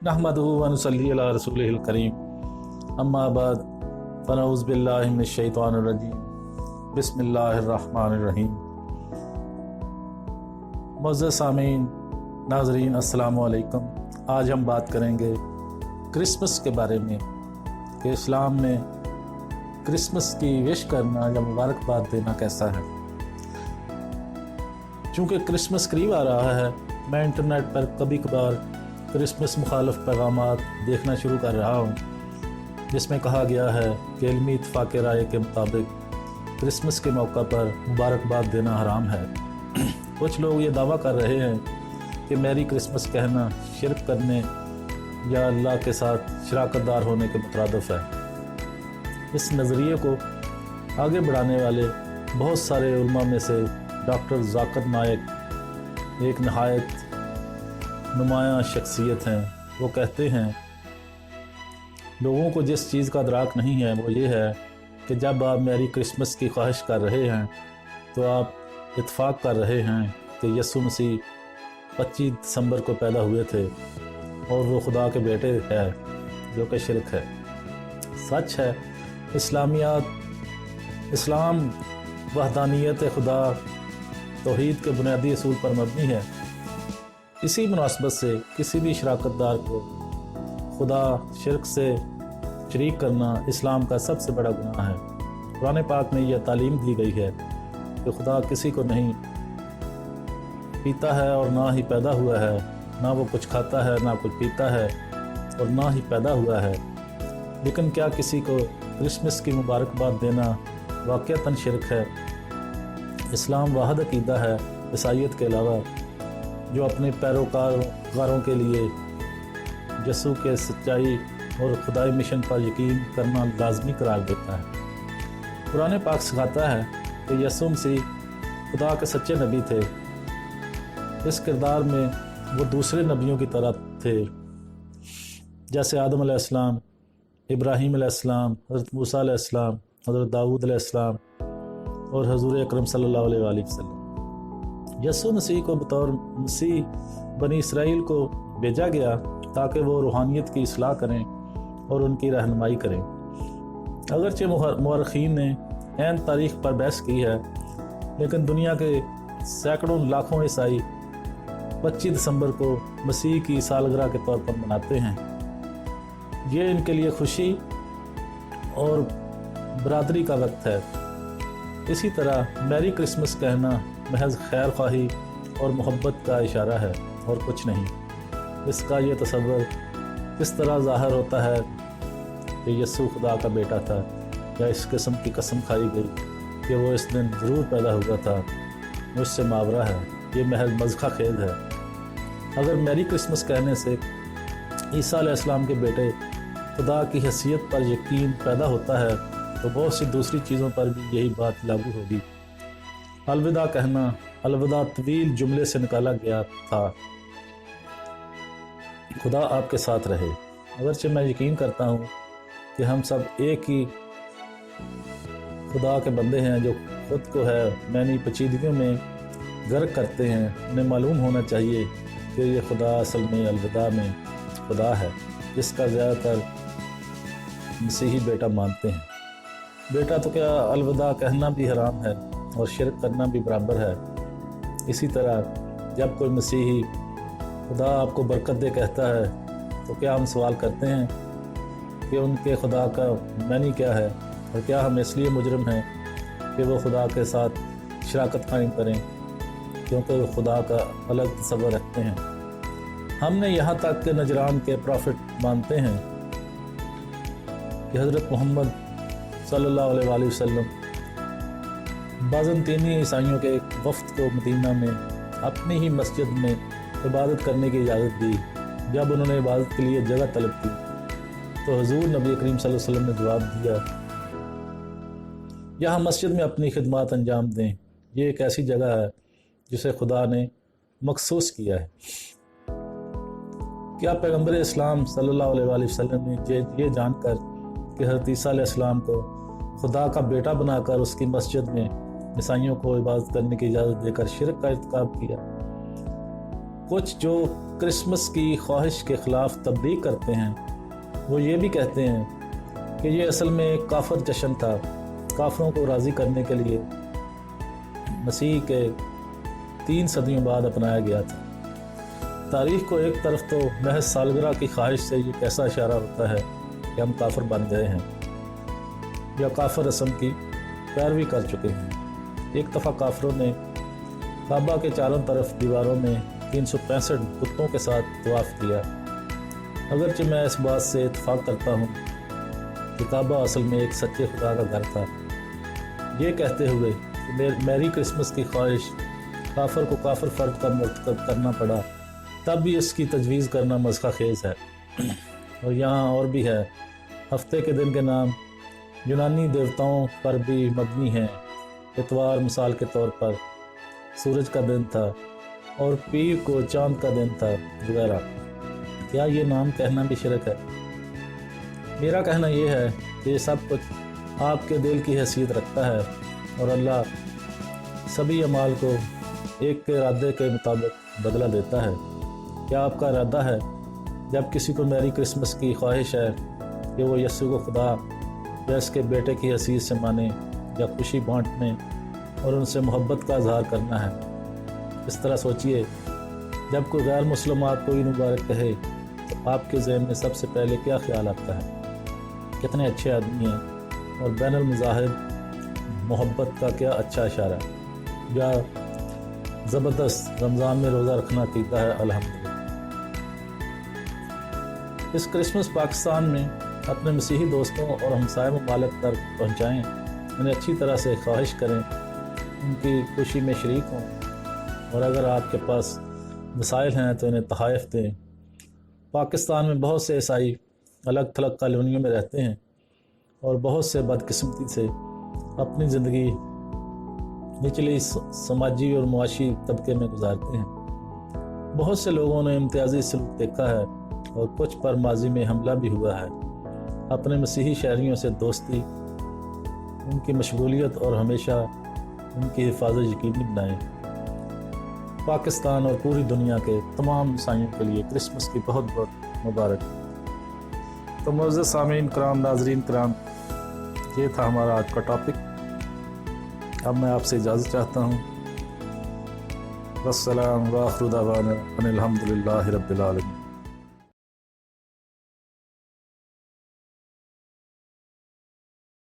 नहमदुहु व नुसल्ली अला रसूलिहिल करीम अम्मा बाद फ़नऊज़ु बिल्लाहि मिनश शैतानिर रजीम बिस्मिल्लाहिर रहमानिर रहीम। मुअज़्ज़ज़ सामीन नाज़रीन अस्सलामु अलैकुम। आज हम बात करेंगे क्रिसमस के बारे में कि इस्लाम में क्रिसमस की विश करना या मुबारकबाद देना कैसा है। चूँकि क्रिसमस करीब आ रहा है, मैं इंटरनेट पर कभी कभार क्रिसमस मुखालिफ पैगामात देखना शुरू कर रहा हूँ, जिसमें कहा गया है कि इल्मी इत्तिफ़ाक़ राय के मुताबिक क्रिसमस के मौका पर मुबारकबाद देना हराम है। कुछ लोग ये दावा कर रहे हैं कि मैरी क्रिसमस कहना शिरक करने या अल्लाह के साथ शराकतदार होने के मुतरादिफ है। इस नज़रिए को आगे बढ़ाने वाले बहुत सारे उलमा में से डॉक्टर ज़ाकिर नायक एक नहायत नुमायाँ शख्सियत हैं। वो कहते हैं लोगों को जिस चीज़ का अदराक नहीं है वो ये है कि जब आप मैरी क्रिसमस की ख्वाहिश कर रहे हैं तो आप इत्तफाक कर रहे हैं कि यीशु मसीह 25 दिसंबर को पैदा हुए थे और वो खुदा के बेटे हैं, जो कि शिरक है। सच है, इस्लाम वहदानियत खुदा तौहीद के बुनियादी असूल पर मबनी है। इसी मुनासबत से किसी भी शराकतदार को खुदा शिरक से शरीक करना इस्लाम का सबसे बड़ा गुनाह है। कुरान पाक में यह तालीम दी गई है कि खुदा किसी को नहीं पीता है और ना ही पैदा हुआ है, ना वो कुछ खाता है ना कुछ पीता है और ना ही पैदा हुआ है। लेकिन क्या किसी को क्रिसमस की मुबारकबाद देना वाक़अतन शिरक है? इस्लाम वाहिद अक़ीदा है ईसाईयत के अलावा जो अपने पैरोकारों के लिए यीशु के सच्चाई और खुदाई मिशन पर यकीन करना लाजमी करार देता है। कुरान पाक सिखाता है कि यीशु मसीह खुदा के सच्चे नबी थे। इस किरदार में वो दूसरे नबियों की तरह थे, जैसे आदम अलैहिस्सलाम, इब्राहीम अलैहिस्सलाम, हज़रत मूसा अलैहिस्सलाम, हज़रत दाऊद अलैहिस्सलाम और हुज़ूर अकरम सल्लल्लाहु अलैहि वसल्लम। यीशु मसीह को बतौर मसीह बनी इसराइल को भेजा गया ताकि वो रूहानियत की इस्लाह करें और उनकी रहनुमाई करें। अगरचे मुअर्रिखीन ने ऐन तारीख पर बहस की है, लेकिन दुनिया के सैकड़ों लाखों ईसाई 25 दिसंबर को मसीह की सालगिरह के तौर पर मनाते हैं। ये इनके लिए खुशी और बरादरी का वक्त है। इसी तरह मैरी क्रिसमस कहना महज खैर ख्वाही और मोहब्बत का इशारा है और कुछ नहीं। इसका ये तसव्वुर किस तरह ज़ाहिर होता है कि यीशु खुदा का बेटा था या इस किस्म की कसम खाई गई कि वो इस दिन ज़रूर पैदा हुआ था, मुझसे मावरा है। ये महज मज़ख़ा खेद है। अगर मैरी क्रिसमस कहने से ईसा अलैहिस्सलाम के बेटे खुदा की हैसियत पर यकीन पैदा होता है तो बहुत सी दूसरी चीज़ों पर भी यही बात लागू होगी। अलविदा कहना अलविदा तवील जुमले से निकाला गया था, खुदा आपके साथ रहे। अगरचे मैं यकीन करता हूँ कि हम सब एक ही खुदा के बंदे हैं जो खुद को है मैनी पेचीदगियों में गर्क करते हैं, उन्हें मालूम होना चाहिए कि ये खुदा असल में अलविदा में खुदा है, जिसका ज़्यादातर मसीही बेटा मानते हैं। बेटा तो क्या, अलविदा कहना भी हराम है और शिरक करना भी बराबर है। इसी तरह जब कोई मसीही खुदा आपको बरकत दे कहता है तो क्या हम सवाल करते हैं कि उनके खुदा का मैनी क्या है, और क्या हम इसलिए मुजरिम हैं कि वो खुदा के साथ शराकत कायम करें क्योंकि वो खुदा का अलग तस्वर रखते हैं। हमने यहाँ तक के नजरान के प्रॉफिट मानते हैं कि हज़रत मोहम्मद सल्लल्लाहु अलैहि वसल्लम बाज़ंतीनी ईसाइयों के एक वफ़द को मदीना में अपनी ही मस्जिद में इबादत करने की इजाज़त दी। जब उन्होंने इबादत के लिए जगह तलब की तो हुज़ूर नबी करीम सल्लल्लाहु अलैहि वसल्लम ने जवाब दिया, यहाँ मस्जिद में अपनी खिदमत अंजाम दें। ये एक ऐसी जगह है जिसे खुदा ने मखसूस किया है। क्या पैगम्बर इस्लाम सल्लल्लाहु अलैहि वसल्लम ने ये जानकर कि हज़रत ईसा अलैहिस्सलाम को खुदा का बेटा बनाकर उसकी मस्जिद में ईसाइयों को इबादत करने की इजाज़त देकर शिरक का इर्तिकाब किया? کچھ جو کرسمس کی خواہش کے خلاف تبلیغ کرتے ہیں وہ یہ بھی کہتے ہیں کہ یہ اصل میں ایک کافر جشن تھا، کافروں کو راضی کرنے کے لیے مسیح کے 3 صدیوں بعد اپنایا گیا تھا۔ تاریخ کو ایک طرف تو محض سالگرہ کی خواہش سے یہ کیسا اشارہ ہوتا ہے کہ ہم کافر بن گئے ہیں یا کافر رسم کی پیروی کر چکے ہیں۔ ایک دفعہ کافروں نے کعبہ کے چاروں طرف دیواروں میں 365 بتوں کے ساتھ طواف کیا۔ اگرچہ میں اس بات سے اتفاق کرتا ہوں کہ کعبہ اصل میں ایک سچے خدا کا گھر تھا، یہ کہتے ہوئے کہ میری کرسمس کی خواہش کافر کو کافر فرد کا مرتکب کرنا پڑا، تب بھی اس کی تجویز کرنا مضحکہ خیز ہے۔ اور یہاں اور بھی ہے، ہفتے کے دن کے نام یونانی دیوتاؤں پر بھی مبنی ہیں۔ اتوار مثال کے طور پر سورج کا دن تھا اور پیر کو چاند کا دن تھا وغیرہ۔ کیا یہ نام کہنا بھی شرک ہے؟ میرا کہنا یہ ہے کہ یہ سب کچھ آپ کے دل کی حیثیت رکھتا ہے اور اللہ سبھی اعمال کو ایک کے ارادے کے مطابق بدلہ دیتا ہے۔ کیا آپ کا ارادہ ہے جب کسی کو میری کرسمس کی خواہش ہے کہ وہ یسوع کو خدا یا اس کے بیٹے کی حیثیت سے مانے یا خوشی بانٹنے اور ان سے محبت کا اظہار کرنا ہے؟ اس طرح سوچئے، جب کوئی غیر مسلم آپ کو عید مبارک کہے تو آپ کے ذہن میں سب سے پہلے کیا خیال آتا ہے؟ کتنے اچھے آدمی ہیں اور بین المذاہب محبت کا کیا اچھا اشارہ ہے، یا زبردست رمضان میں روزہ رکھنا عقیدہ ہے الحمدللہ۔ اس کرسمس پاکستان میں اپنے مسیحی دوستوں اور ہمسائے ممالک تک پہنچائیں، انہیں اچھی طرح سے خواہش کریں، ان کی خوشی میں شریک ہوں، اور اگر آپ کے پاس وسائل ہیں تو انہیں تحائف دیں۔ پاکستان میں بہت سے عیسائی الگ تھلگ کالونیوں میں رہتے ہیں اور بہت سے بدقسمتی سے اپنی زندگی نچلی سماجی اور معاشی طبقے میں گزارتے ہیں۔ بہت سے لوگوں نے امتیازی سلوک دیکھا ہے اور کچھ پر ماضی میں حملہ بھی ہوا ہے۔ اپنے مسیحی شہریوں سے دوستی، ان کی مشغولیت اور ہمیشہ ان کی حفاظت یقینی بنائیں۔ پاکستان اور پوری دنیا کے تمام عیسائیوں کے لیے کرسمس کی بہت بہت مبارک۔ تو معزز سامعین کرام، ناظرین کرام، یہ تھا ہمارا آج کا ٹاپک۔ اب میں آپ سے اجازت چاہتا ہوں۔ والسلام وآخر دعوانا ان الحمد للہ رب العالمین۔